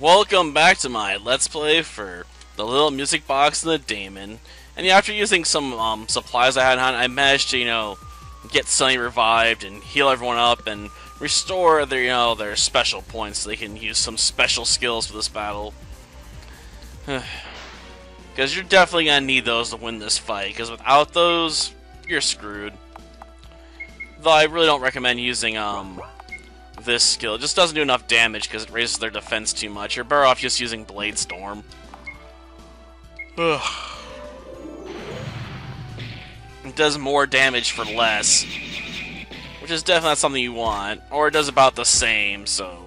Welcome back to my Let's Play for the little music box and the Daemon. And yeah, after using some supplies I had on, I managed to, get Sunny revived and heal everyone up and restore their, their special points so they can use some special skills for this battle. Because you're definitely going to need those to win this fight, because without those, you're screwed. Though I really don't recommend using, this skill. It just doesn't do enough damage because it raises their defense too much. You're better off just using Blade Storm. Ugh. It does more damage for less, which is definitely not something you want. Or it does about the same, so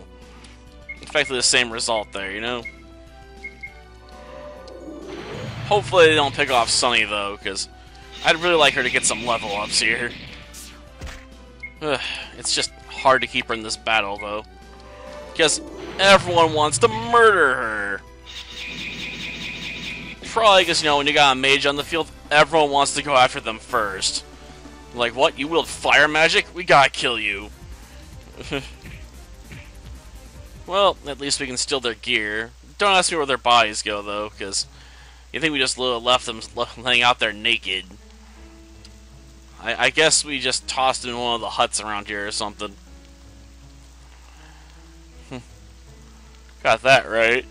effectively the same result there, you know? Hopefully they don't pick off Sunny, though, because I'd really like her to get some level ups here. Ugh. It's just hard to keep her in this battle, though, because everyone wants to murder her. Probably because, when you got a mage on the field, everyone wants to go after them first. Like, what? You wield fire magic? We gotta kill you. Well, at least we can steal their gear. Don't ask me where their bodies go, though, because you think we just left them laying out there naked. I guess we just tossed them in one of the huts around here or something. Got that right.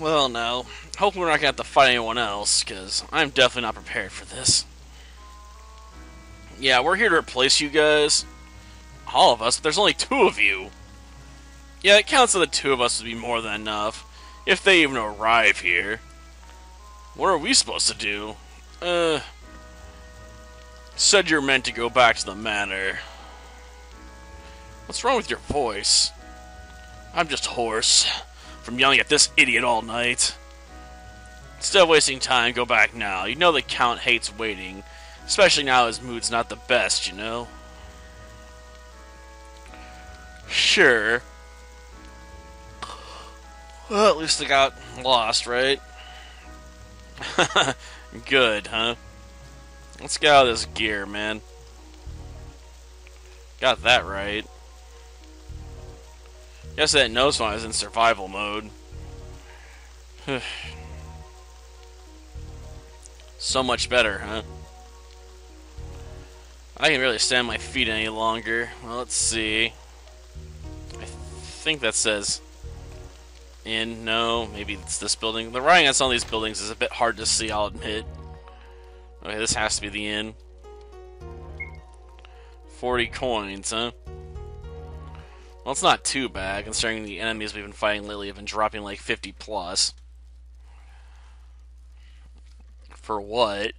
Well, no. Hopefully we're not going to have to fight anyone else, because I'm definitely not prepared for this. Yeah, we're here to replace you guys. All of us, but there's only 2 of you. Yeah, it counts that the 2 of us would be more than enough, if they even arrive here. What are we supposed to do? Said you're meant to go back to the manor. What's wrong with your voice? I'm just hoarse from yelling at this idiot all night. Instead of wasting time, go back now. You know the Count hates waiting, especially now his mood's not the best, you know? Sure. Well, at least I got lost, right? Good, huh? Let's get out of this gear, man. Got that right. Guess I didn't notice when I was in survival mode. So much better, huh? I can't really stand my feet any longer. Well, let's see. I think that says in. No, maybe it's this building. The writing on some of these buildings is a bit hard to see, I'll admit. Okay, this has to be the inn. 40 coins, huh? Well, it's not too bad, considering the enemies we've been fighting lately have been dropping like 50 plus. For what?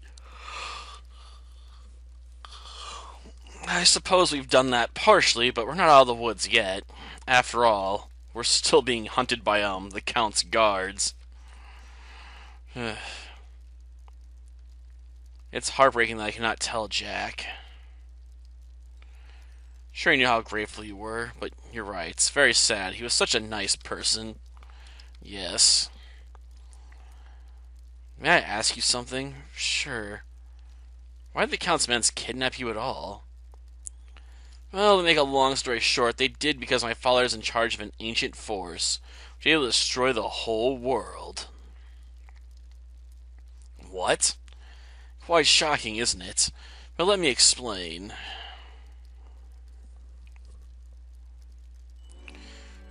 I suppose we've done that partially, but we're not out of the woods yet. After all, we're still being hunted by, the Count's guards. It's heartbreaking that I cannot tell Jack. Sure, you knew how grateful you were, but you're right. It's very sad. He was such a nice person. Yes. May I ask you something? Sure. Why did the Count's men kidnap you at all? Well, to make a long story short, they did because my father is in charge of an ancient force, which is able to destroy the whole world. What? Quite shocking, isn't it? But let me explain.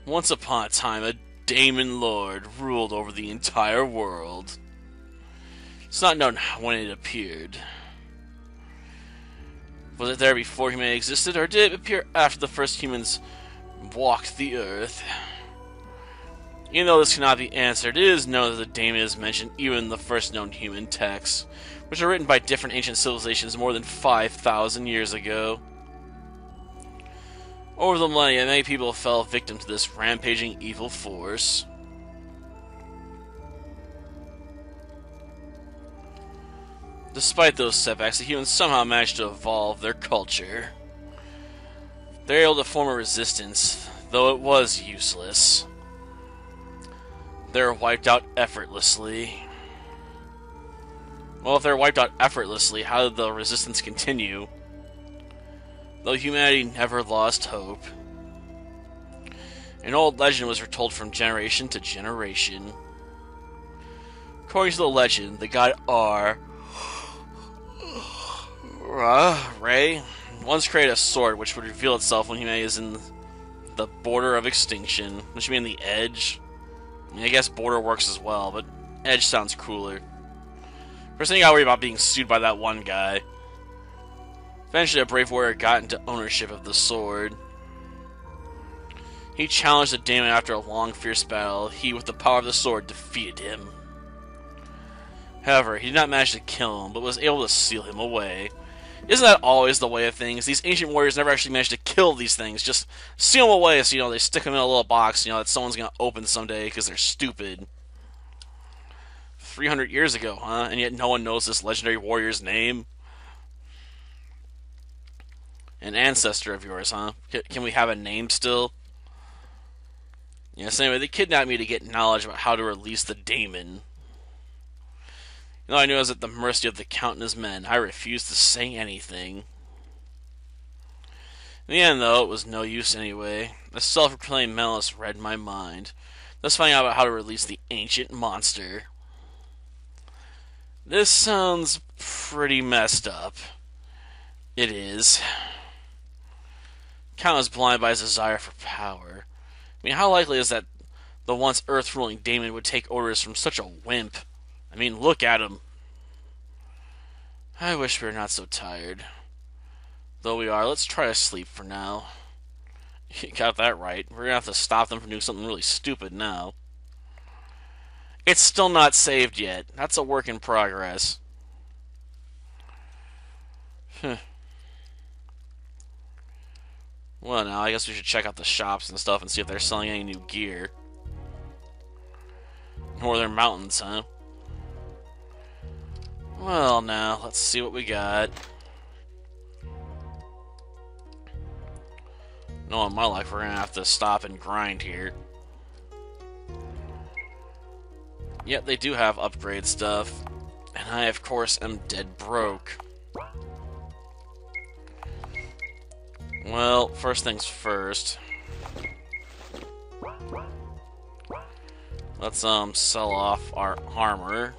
Once upon a time, a Daemon lord ruled over the entire world. It's not known when it appeared. Was it there before humanity existed, or did it appear after the first humans walked the earth? Even though this cannot be answered, it is known that the Daemon is mentioned even in the first known human texts, which were written by different ancient civilizations more than 5,000 years ago. Over the millennia, many people fell victim to this rampaging evil force. Despite those setbacks, the humans somehow managed to evolve their culture. They were able to form a resistance, though it was useless. They were wiped out effortlessly. Well, if they're wiped out effortlessly, how did the resistance continue? Though humanity never lost hope. An old legend was retold from generation to generation. According to the legend, the god Ray once created a sword which would reveal itself when humanity is in the border of extinction. Which means the edge. I mean, I guess border works as well, but edge sounds cooler. First thing I worry about being sued by that one guy. Eventually, a brave warrior got into ownership of the sword. He challenged the Daemon after a long, fierce battle. He, with the power of the sword, defeated him. However, he did not manage to kill him, but was able to seal him away. Isn't that always the way of things? These ancient warriors never actually managed to kill these things. Just seal them away so, they stick them in a little box, that someone's going to open someday because they're stupid. 300 years ago, huh? And yet no one knows this legendary warrior's name? An ancestor of yours, huh? Can we have a name still? Yes, anyway, they kidnapped me to get knowledge about how to release the Daemon. I knew I was at the mercy of the Count and his men. I refused to say anything. In the end, though, it was no use anyway. The self-proclaimed malice read my mind. Let's find out about how to release the ancient monster. This sounds pretty messed up. It is. Count was blinded by his desire for power. I mean, how likely is that the once earth-ruling Daemon would take orders from such a wimp? I mean, look at him. I wish we were not so tired. Though we are, let's try to sleep for now. You got that right. We're gonna have to stop them from doing something really stupid now. It's still not saved yet. That's a work in progress. Well, now, I guess we should check out the shops and stuff and see if they're selling any new gear. Northern Mountains, huh? Well, now, let's see what we got. Knowing my life, we're gonna have to stop and grind here. Yep, they do have upgrade stuff. And I, of course, am dead broke. Well, first things first. Let's sell off our armor.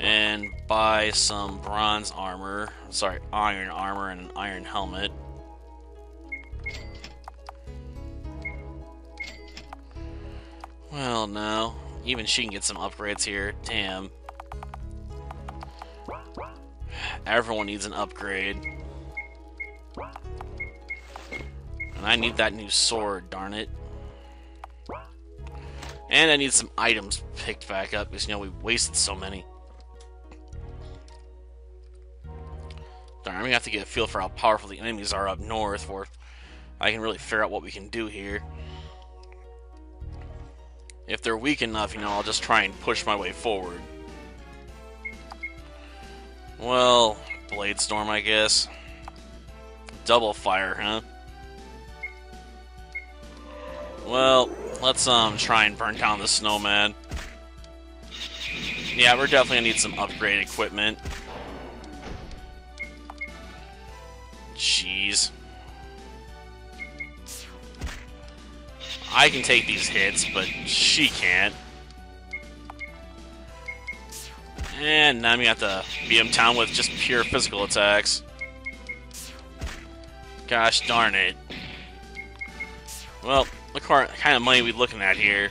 And buy some bronze armor. Sorry, iron armor and an iron helmet. Well, no. Even she can get some upgrades here. Damn. Everyone needs an upgrade. And I need that new sword, darn it. And I need some items picked back up, because, we wasted so many. Darn, I'm gonna have to get a feel for how powerful the enemies are up north, before I can really figure out what we can do here. If they're weak enough, I'll just try and push my way forward. Well, Blade Storm, I guess. Double fire, huh? Well, let's try and burn down the snowman. Yeah, we're definitely gonna need some upgrade equipment. Jeez. I can take these hits, but she can't. And now I'm gonna have to beat him down with just pure physical attacks. Gosh darn it. Well, look what kind of money we're looking at here.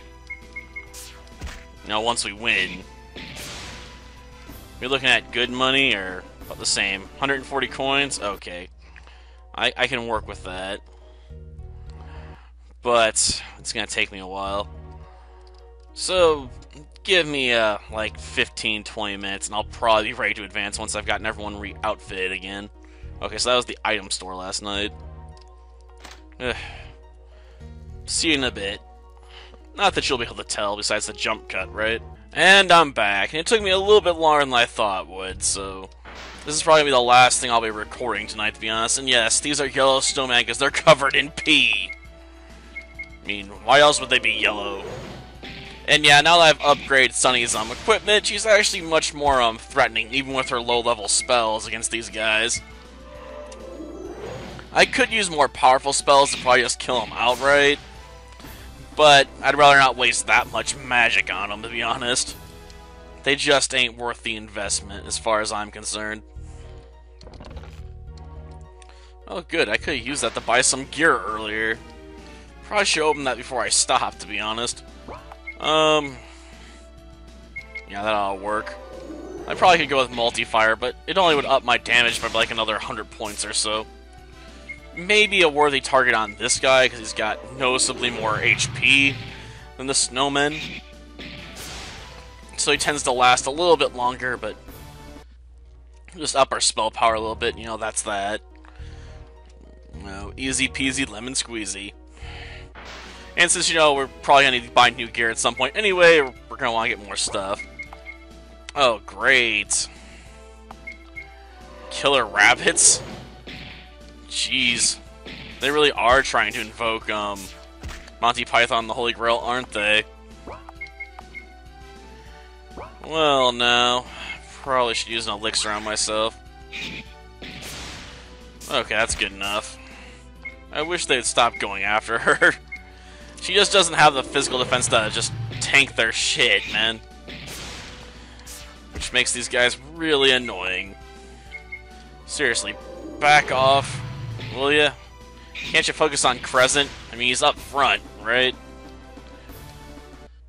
Once we win. We're looking at good money, or about the same? 140 coins? Okay. I can work with that. But it's gonna take me a while. So give me like 15-20 minutes and I'll probably be ready to advance once I've gotten everyone re-outfitted again. Okay, so that was the item store last night. See you in a bit. Not that you'll be able to tell, besides the jump cut, right? And I'm back, and it took me a little bit longer than I thought it would, so this is probably gonna be the last thing I'll be recording tonight, to be honest. And yes, these are yellow snowmen because they're covered in pee. I mean, why else would they be yellow? And yeah, now that I've upgraded Sunny's equipment, she's actually much more threatening, even with her low-level spells against these guys. I could use more powerful spells to probably just kill him outright, but I'd rather not waste that much magic on him, to be honest. They just ain't worth the investment, as far as I'm concerned. Oh good, I could have used that to buy some gear earlier. Probably should open that before I stopped, to be honest. Yeah, that ought to work. I probably could go with multi-fire, but it only would up my damage by like another 100 points or so. Maybe a worthy target on this guy, because he's got noticeably more HP than the snowman. So he tends to last a little bit longer, but just up our spell power a little bit, you know, that's that. You know, easy peasy lemon squeezy. And since, you know, we're probably going to need to buy new gear at some point anyway, we're going to want to get more stuff. Oh, great. Killer rabbits? Jeez. They really are trying to invoke, Monty Python and the Holy Grail, aren't they? Well, no. Probably should use an elixir on myself. Okay, that's good enough. I wish they'd stop going after her. She just doesn't have the physical defense to just tank their shit, man. Which makes these guys really annoying. Seriously, back off, will ya? Can't you focus on Crescent? I mean, he's up front, right?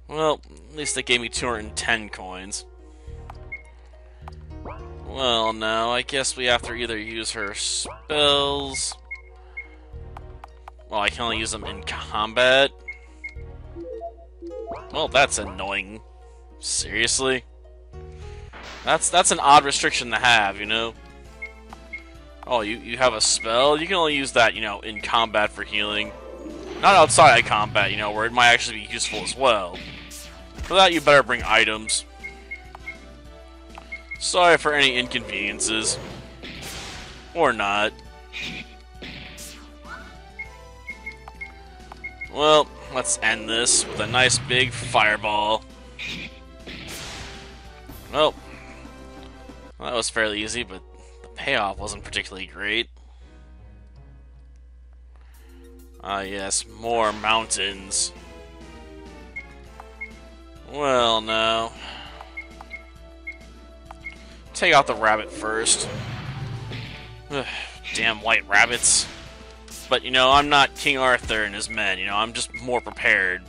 Well, at least they gave me 210 coins. Well, no, I guess we have to either use her spells... Well, I can only use them in combat. Well, that's annoying. Seriously? That's an odd restriction to have, you know? Oh, you have a spell? You can only use that, you know, in combat for healing. Not outside of combat, you know, where it might actually be useful as well. For that, you better bring items. Sorry for any inconveniences. Or not. Well, let's end this with a nice big fireball. Well, that was fairly easy, but the payoff wasn't particularly great. Ah, yes, more mountains. Well, no. Take out the rabbit first. Ugh, damn white rabbits. But, you know, I'm not King Arthur and his men, you know, I'm just more prepared.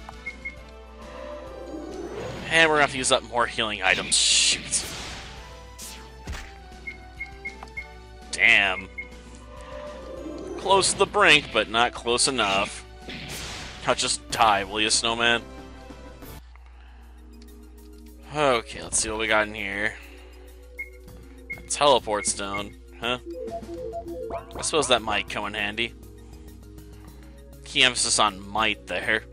And we're gonna have to use up more healing items. Shoot. Damn. Close to the brink, but not close enough. Now just die, will you, snowman? Okay, let's see what we got in here. A teleport stone, huh? I suppose that might come in handy. Key emphasis on might there.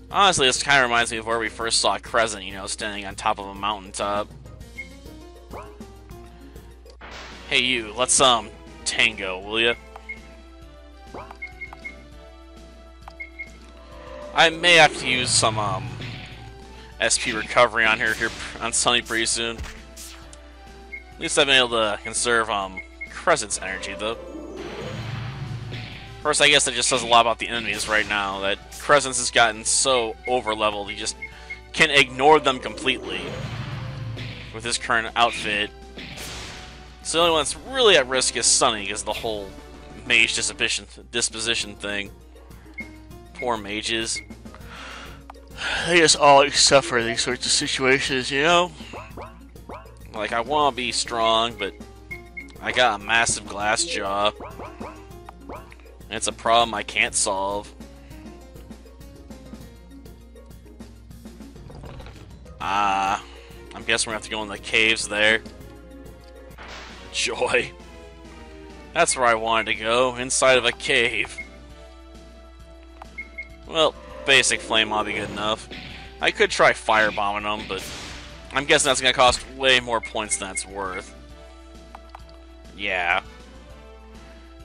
Honestly, this kind of reminds me of where we first saw Crescent, you know, standing on top of a mountaintop. Hey you, let's tango, will ya? I may have to use some SP recovery on here on Sunny pretty soon. At least I've been able to conserve Crescent's energy though. First, I guess that just says a lot about the enemies right now, that Crescent's has gotten so over-leveled, he just can ignore them completely with his current outfit. So the only one that's really at risk is Sunny, because the whole mage disposition thing. Poor mages. They just all suffer in these sorts of situations, you know? Like, I want to be strong, but I got a massive glass jaw. And it's a problem I can't solve. I'm guessing we're gonna have to go in the caves there. Joy. That's where I wanted to go, inside of a cave. Well, basic flame mob be good enough. I could try firebombing them, but I'm guessing that's gonna cost way more points than it's worth. Yeah.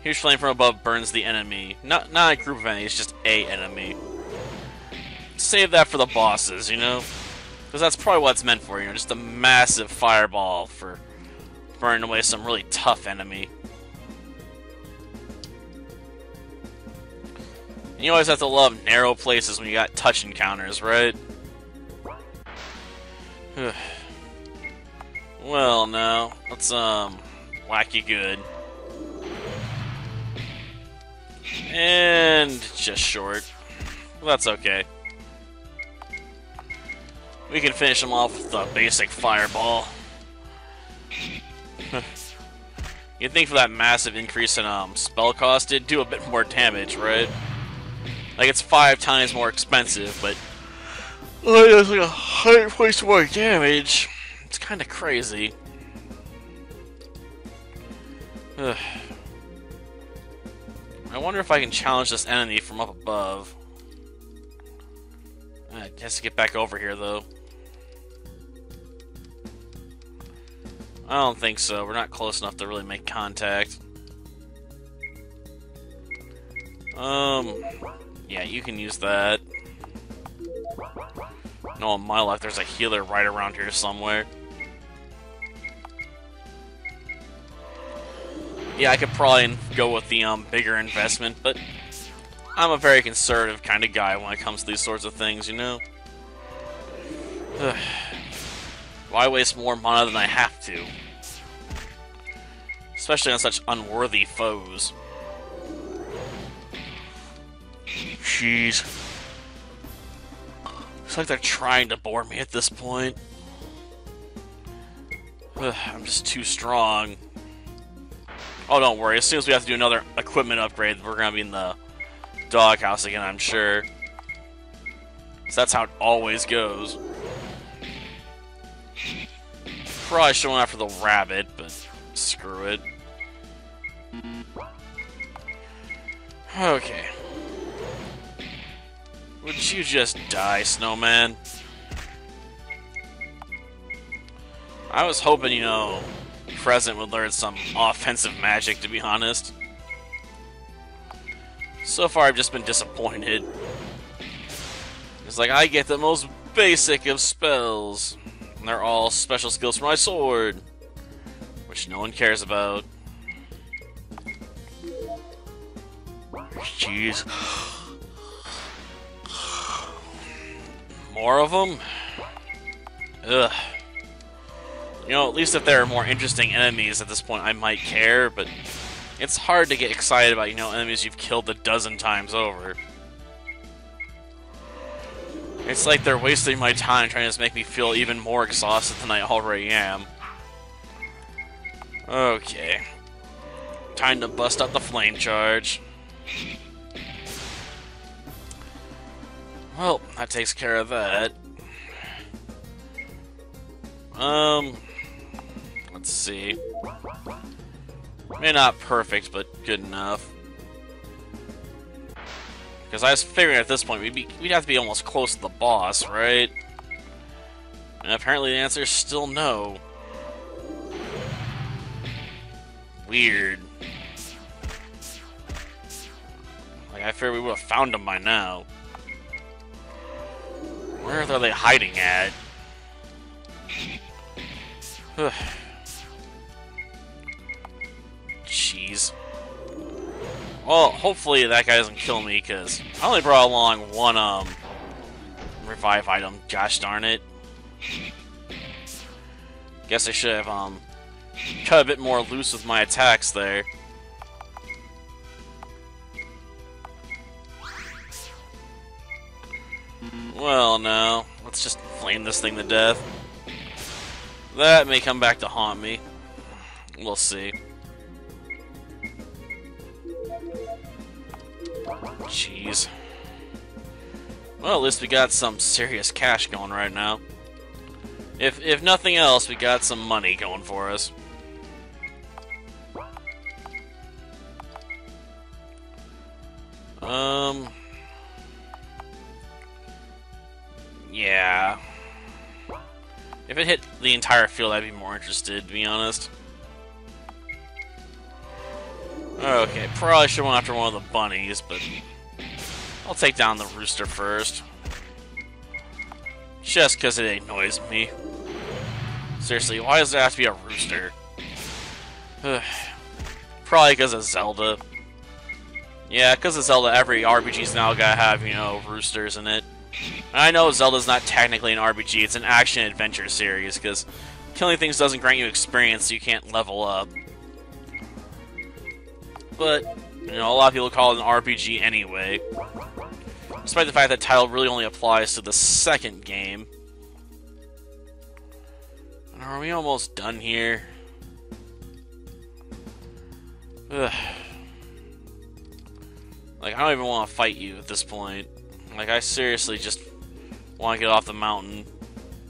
Huge flame from above burns the enemy. Not a group of enemies, just a enemy. Save that for the bosses, you know? Because that's probably what it's meant for, you know? Just a massive fireball for burning away some really tough enemy. And you always have to love narrow places when you got touch encounters, right? Well, now, let's, whack you good. And just short. Well, that's okay. We can finish him off with a basic fireball. You'd think for that massive increase in spell cost, it'd do a bit more damage, right? Like, it's 5 times more expensive, but it's like 100 points more damage. It's kind of crazy. Ugh. I wonder if I can challenge this enemy from up above. It has to get back over here, though. I don't think so. We're not close enough to really make contact. Yeah, you can use that. No, in my life, there's a healer right around here somewhere. Yeah, I could probably go with the bigger investment, but I'm a very conservative kind of guy when it comes to these sorts of things, you know? Why waste more mana than I have to? Especially on such unworthy foes. Jeez. It's like they're trying to bore me at this point. I'm just too strong. Oh, don't worry. As soon as we have to do another equipment upgrade, we're going to be in the doghouse again, I'm sure. So that's how it always goes. Probably should went after the rabbit, but screw it. Okay. Would you just die, Snowman? I was hoping, you know, Crescent would learn some offensive magic, to be honest. So far, I've just been disappointed. It's like, I get the most basic of spells. And they're all special skills for my sword. Which no one cares about. Jeez. More of them? Ugh. You know, at least if there are more interesting enemies at this point, I might care, but it's hard to get excited about, you know, enemies you've killed a dozen times over. It's like they're wasting my time trying to make me feel even more exhausted than I already am. Okay. Time to bust out the flame charge. Well, that takes care of that. Let's see. Maybe not perfect, but good enough. Because I was figuring at this point we'd have to be almost close to the boss, right? And apparently the answer is still no. Weird. Like, I figured we would have found him by now. Where are they hiding at? Jeez. Well, hopefully that guy doesn't kill me, because I only brought along one, revive item. Gosh darn it. Guess I should have, cut a bit more loose with my attacks there. Well, no. Let's just flame this thing to death. That may come back to haunt me. We'll see. Jeez. Well, at least we got some serious cash going right now. If nothing else, we got some money going for us. Yeah. If it hit the entire field, I'd be more interested, to be honest. Okay, probably should have went after one of the bunnies, but I'll take down the rooster first. Just because it annoys me. Seriously, why does there have to be a rooster? Probably because of Zelda. Yeah, because of Zelda, every RPG's now gotta have, you know, roosters in it. And I know Zelda's not technically an RPG, it's an action-adventure series, because killing things doesn't grant you experience, so you can't level up. But, you know, a lot of people call it an RPG anyway. Despite the fact that title really only applies to the second game. And are we almost done here? Ugh. Like, I don't even want to fight you at this point. Like, I seriously just want to get off the mountain.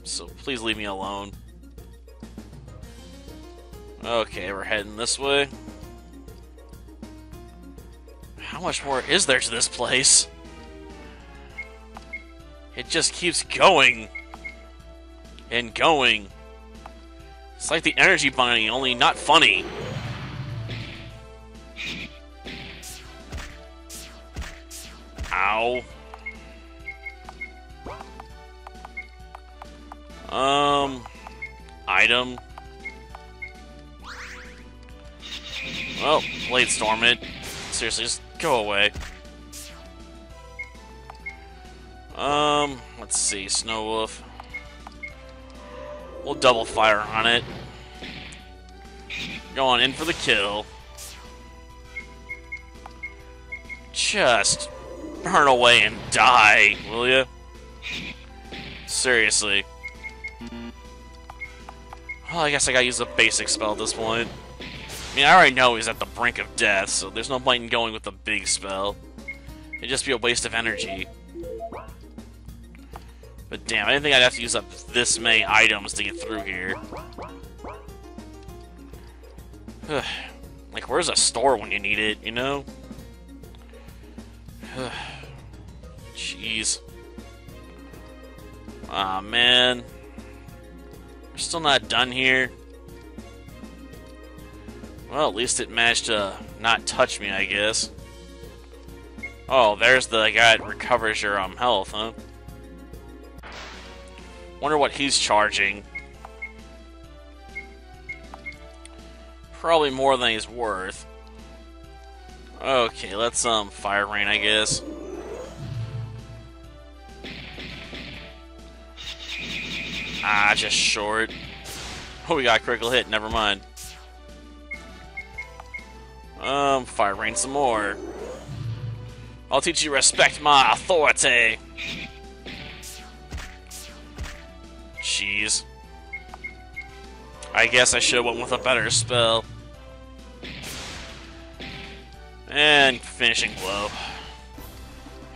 So please leave me alone. Okay, we're heading this way. How much more is there to this place? It just keeps going. And going. It's like the Energy Bunny, only not funny. Ow. Item. Well, Blade Storm it. Seriously, just go away. Let's see, Snow Wolf. We'll double fire on it. Going in for the kill. Just burn away and die, will ya? Seriously. Well, I guess I gotta use a basic spell at this point. I mean, I already know he's at the brink of death, so there's no point in going with the big spell. It'd just be a waste of energy. But damn, I didn't think I'd have to use up this many items to get through here. Like, where's a store when you need it, you know? Jeez. Aw, man. We're still not done here. Well, at least it managed to not touch me, I guess. Oh, there's the guy that recovers your health, huh? Wonder what he's charging. Probably more than he's worth. Okay, let's Fire Rain, I guess. Ah, just short. Oh, we got a critical hit, never mind. Fire Rain some more. I'll teach you to respect my authority. Jeez. I guess I should have went with a better spell. And finishing blow.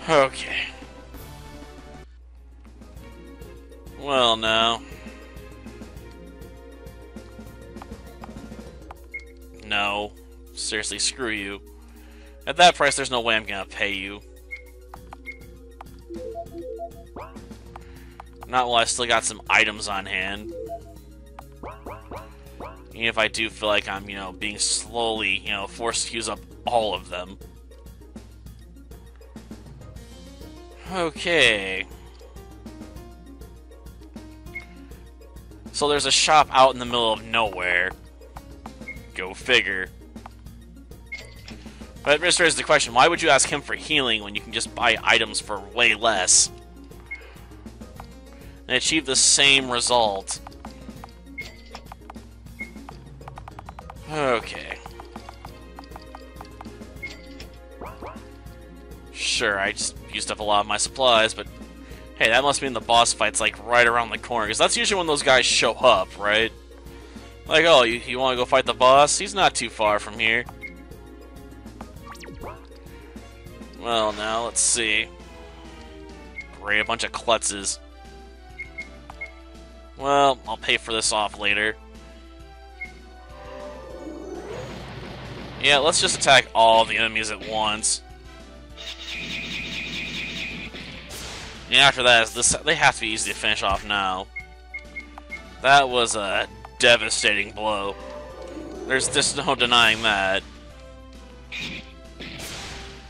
Okay. Well, now. No. Seriously, screw you. At that price, there's no way I'm gonna pay you. Not while I still got some items on hand. Even if I do feel like I'm, you know, being slowly, you know, forced to use up all of them. Okay. So there's a shop out in the middle of nowhere. Go figure. But this raises the question, why would you ask him for healing when you can just buy items for way less? And achieve the same result. Okay. Sure, I just used up a lot of my supplies, but hey, that must mean the boss fight's like right around the corner, because that's usually when those guys show up, right? Like, oh, you want to go fight the boss? He's not too far from here. Well, now, let's see. Great, a bunch of klutzes. Well, I'll pay for this off later. Yeah, let's just attack all the enemies at once. And after that, they have to be easy to finish off now. That was a devastating blow. There's just no denying that.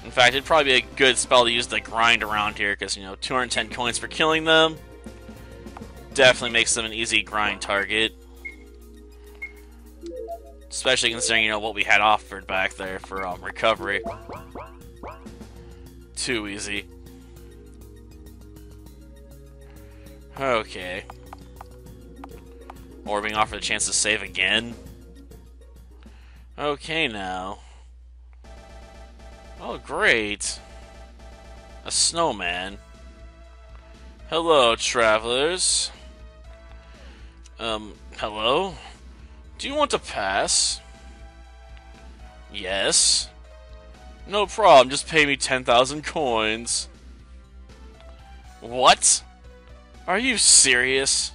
In fact, it'd probably be a good spell to use to grind around here, because, you know, 210 coins for killing them definitely makes them an easy grind target. Especially considering, you know, what we had offered back there for recovery. Too easy. Okay. Or being offered a chance to save again. Okay, now. Oh, great. A snowman. Hello, travelers. Hello? Do you want to pass? Yes. No problem, just pay me 10,000 coins. What? Are you serious?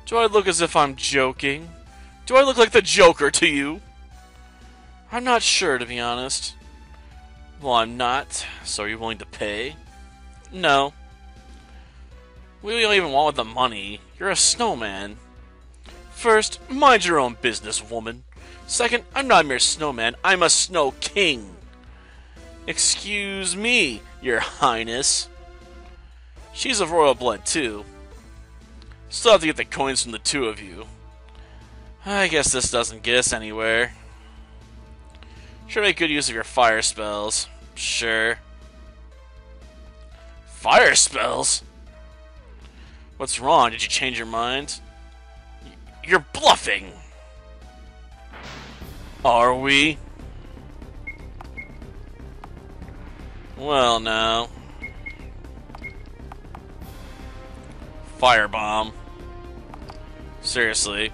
Do I look as if I'm joking? Do I look like the Joker to you? I'm not sure, to be honest. Well, I'm not. So are you willing to pay? No. We don't even want with the money. You're a snowman. First, mind your own business, woman. Second, I'm not a mere snowman. I'm a snow king. Excuse me, your highness. She's of royal blood, too. Still have to get the coins from the two of you. I guess this doesn't get us anywhere. Sure, make good use of your fire spells. Sure. Fire spells? What's wrong? Did you change your mind? You're bluffing! Are we? Well, now. Firebomb. Seriously.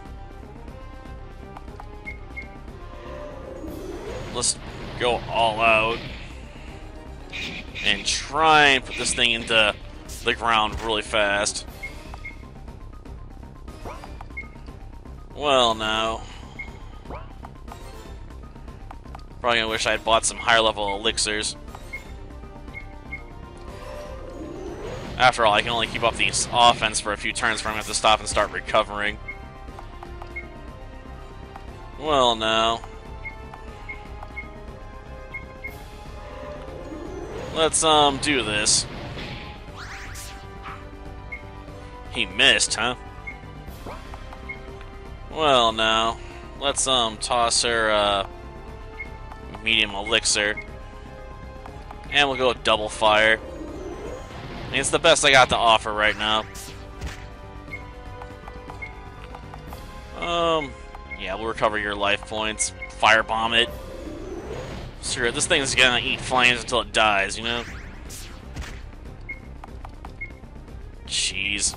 Let's go all out. And try and put this thing into the ground really fast. Well, now. Probably gonna wish I had bought some higher level elixirs. After all, I can only keep up the offense for a few turns before I'm gonna have to stop and start recovering. Well, now. Let's, do this. He missed, huh? Well, now. Let's, toss her, medium elixir. And we'll go with double fire. I mean, it's the best I got to offer right now. Yeah, we'll recover your life points. Firebomb it. Screw it, this thing's gonna eat flames until it dies, you know? Jeez.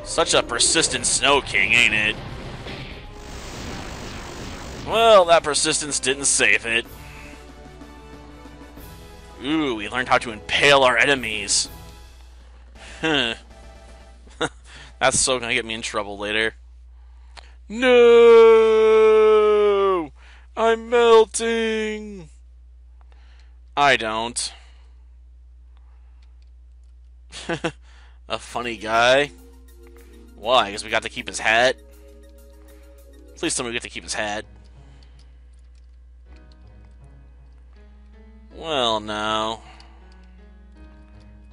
Such a persistent Snow King, ain't it? Well, that persistence didn't save it. Ooh, we learned how to impale our enemies. Huh. That's so gonna get me in trouble later. No! I'm melting! I don't. A funny guy. Why? Because we got to keep his hat? Please tell me we get to keep his hat. Well, now.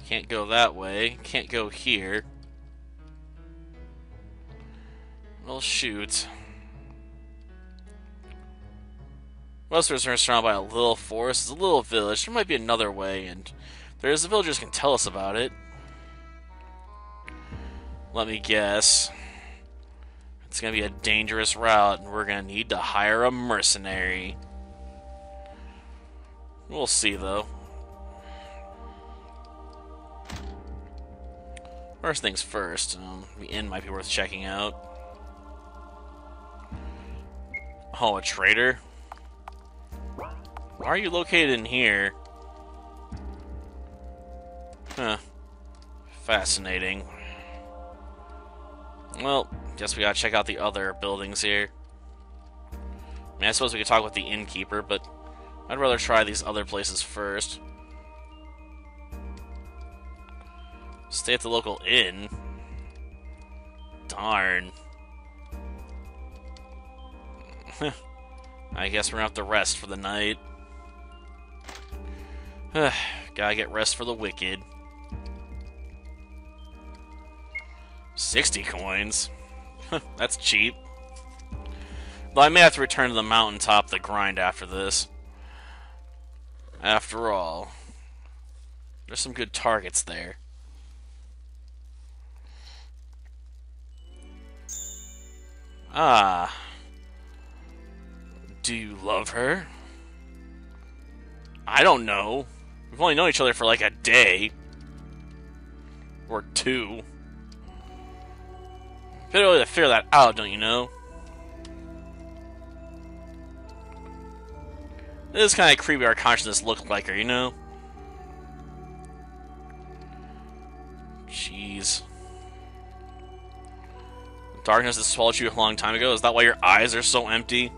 Can't go that way. Can't go here. Well, shoot. Most of us are surrounded by a little forest. It's a little village. There might be another way, and there's the villagers can tell us about it. Let me guess. It's going to be a dangerous route, and we're going to need to hire a mercenary. We'll see, though. First things first, the inn might be worth checking out. Oh, a trader? Why are you located in here? Huh. Fascinating. Well, guess we gotta check out the other buildings here. I mean, I suppose we could talk with the innkeeper, but I'd rather try these other places first. Stay at the local inn? Darn. I guess we're gonna have to rest for the night. Gotta get rest for the wicked. 60 coins? That's cheap. Though I may have to return to the mountaintop to grind after this. After all, there's some good targets there. Ah, do you love her? I don't know. We've only known each other for like a day. Or two. Bit early to figure that out, don't you know? It is kind of creepy our consciousness looked like her, you know? Jeez. Darkness that swallowed you a long time ago? Is that why your eyes are so empty?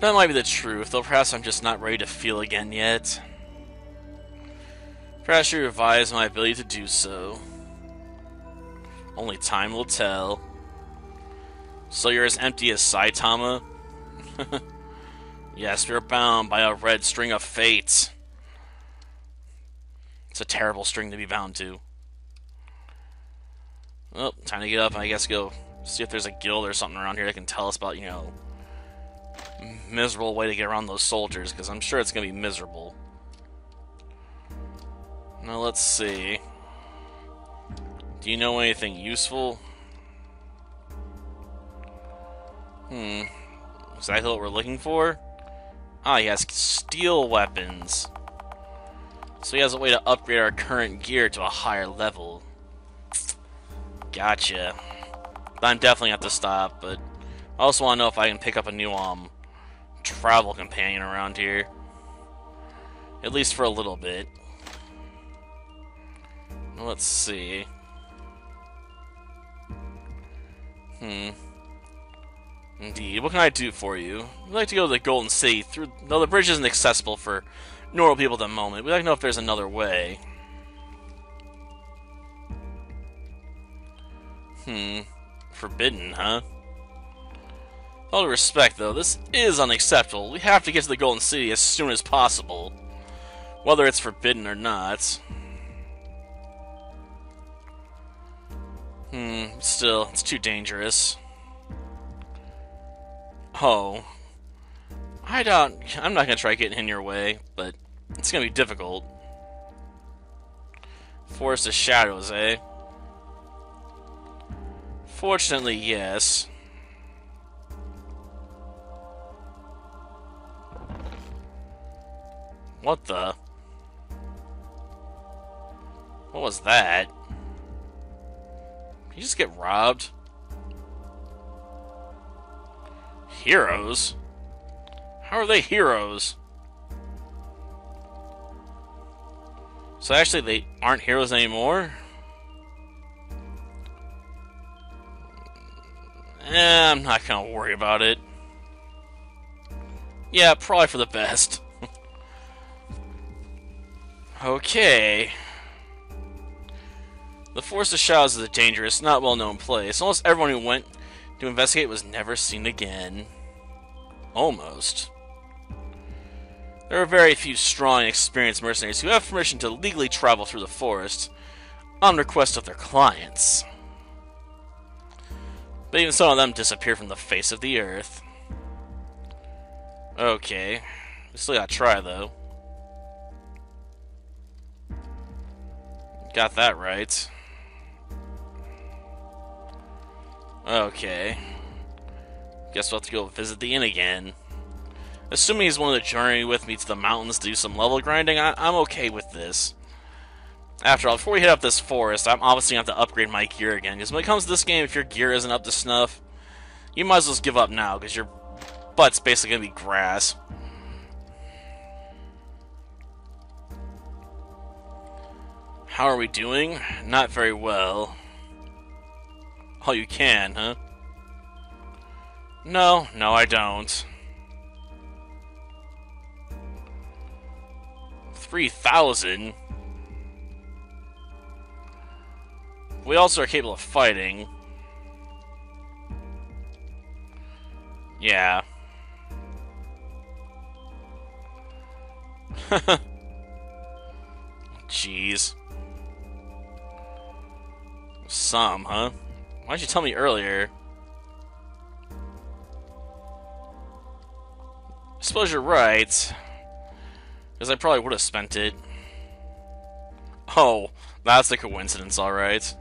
That might be the truth, though perhaps I'm just not ready to feel again yet. Perhaps you revise my ability to do so. Only time will tell. So you're as empty as Saitama? Yes, we're bound by a red string of fate. It's a terrible string to be bound to. Well, time to get up and I guess go see if there's a guild or something around here that can tell us about, you know, miserable way to get around those soldiers, because I'm sure it's going to be miserable. Now, let's see. Do you know anything useful? Exactly what we're looking for? Ah, he has steel weapons. So he has a way to upgrade our current gear to a higher level. Gotcha. I'm definitely have to stop, but I also want to know if I can pick up a new, travel companion around here. At least for a little bit. Let's see. Indeed. What can I do for you? We'd like to go to the Golden City. Though the bridge isn't accessible for normal people at the moment, we'd like to know if there's another way. Forbidden, huh? With all due respect, though, this is unacceptable. We have to get to the Golden City as soon as possible. Whether it's forbidden or not. Still, it's too dangerous. Oh. I'm not gonna try getting in your way, but it's gonna be difficult. Forest of Shadows, eh? Fortunately, yes. What the? What was that? Did you just get robbed? Heroes? How are they heroes? So actually they aren't heroes anymore? I'm not gonna worry about it. Yeah, probably for the best. Okay. The Forest of Shadows is a dangerous, not well-known place. Almost everyone who went to investigate was never seen again. Almost. There are very few strong and experienced mercenaries who have permission to legally travel through the forest on request of their clients. But even some of them disappear from the face of the earth. Okay. We still gotta try, though. Got that right. Okay. Guess we'll have to go visit the inn again. Assuming he's willing to journey with me to the mountains to do some level grinding, I'm okay with this. After all, before we hit up this forest, I'm obviously going to have to upgrade my gear again. Because when it comes to this game, if your gear isn't up to snuff, you might as well just give up now, because your butt's basically going to be grass. How are we doing? Not very well. Oh, you can, huh? No, I don't. 3,000? We also are capable of fighting. Yeah. Jeez. Some, huh? Why'd you tell me earlier? suppose you're right. Because I probably would have spent it. Oh, that's a coincidence, alright.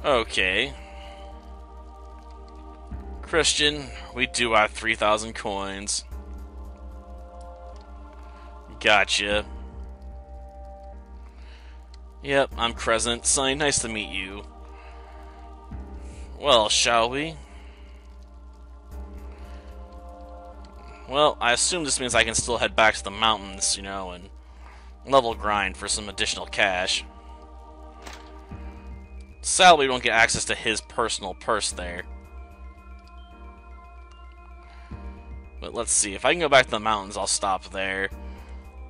Okay. Christian, we do have 3,000 coins. Gotcha. Yep, I'm Crescent. Sonny, nice to meet you. Well, shall we? Well, I assume this means I can still head back to the mountains, you know, and level grind for some additional cash. Sadly, we don't get access to his personal purse there. But let's see, if I can go back to the mountains, I'll stop there.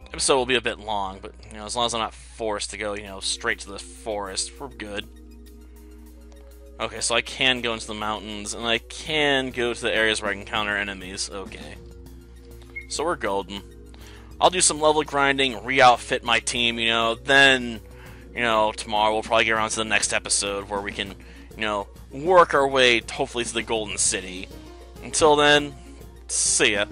Episode will be a bit long, but, you know, as long as I'm not forced to go, you know, straight to the forest, we're good. Okay, so I can go into the mountains, and I can go to the areas where I can counter enemies. Okay. So we're golden. I'll do some level grinding, re-outfit my team, you know, then, you know, tomorrow we'll probably get around to the next episode where we can, you know, work our way, hopefully, to the Golden City. Until then, see ya.